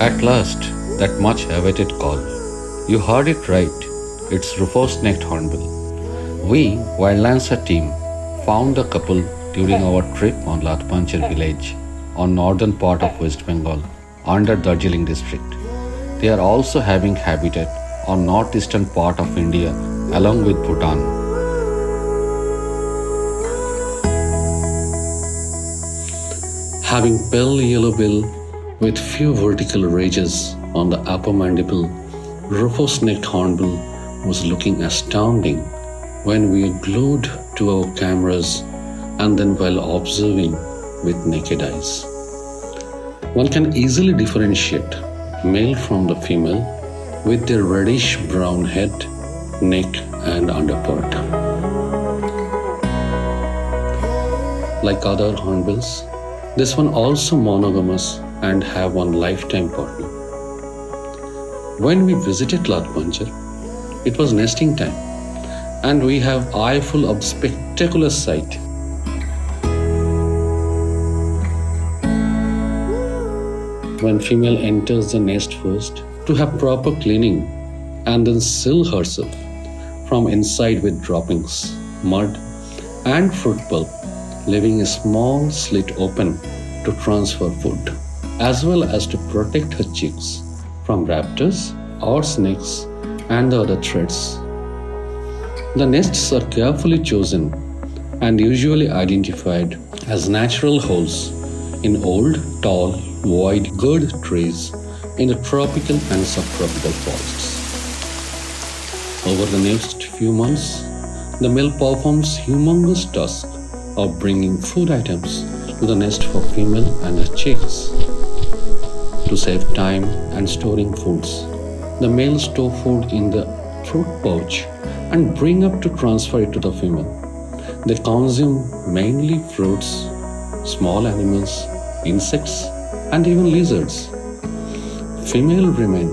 At last, that much awaited call. You heard it right. It's Rufous-necked hornbill. We, WildLancer team, found the couple during our trip on Latpancher village on northern part of West Bengal under Darjeeling district. They are also having habitat on northeastern part of India along with Bhutan. Having pale yellow bill with few vertical ridges on the upper mandible, Rufous-necked hornbill was looking astounding when we glued to our cameras and then while observing with naked eyes. One can easily differentiate male from the female with their reddish-brown head, neck and underpart. Like other hornbills, this one also monogamous and have one lifetime partner. When we visited Latpancher, it was nesting time and we have eyeful of spectacular sight. When female enters the nest first to have proper cleaning and then seal herself from inside with droppings, mud and fruit pulp, leaving a small slit open to transfer food, as well as to protect her chicks from raptors or snakes and the other threats. The nests are carefully chosen and usually identified as natural holes in old, tall, wide girthed trees in the tropical and subtropical forests. Over the next few months, the male performs humongous task of bringing food items to the nest for female and her chicks. To save time and storing foods, the male store food in the throat pouch and bring up to transfer it to the female. They consume mainly fruits, small animals, insects, and even lizards. Female remain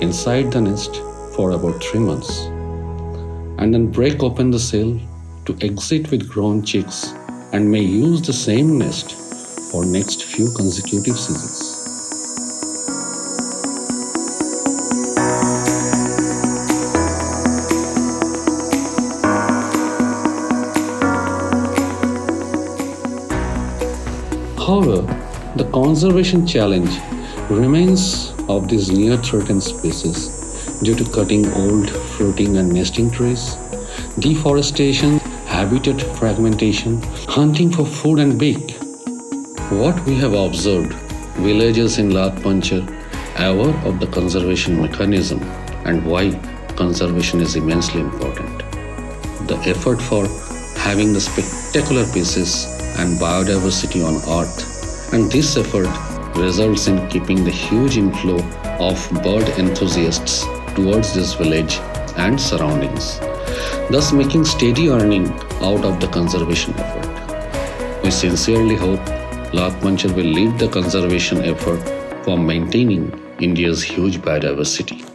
inside the nest for about 3 months and then break open the cell to exit with grown chicks and may use the same nest for next few consecutive seasons. However, the conservation challenge remains of these near threatened species due to cutting old fruiting and nesting trees, deforestation, habitat fragmentation, hunting for food and bait. What we have observed, villagers in Latpancher aware of the conservation mechanism and why conservation is immensely important. The effort for having the spectacular species and biodiversity on Earth, and this effort results in keeping the huge inflow of bird enthusiasts towards this village and surroundings, thus making steady earning out of the conservation effort. We sincerely hope Latpancher will lead the conservation effort for maintaining India's huge biodiversity.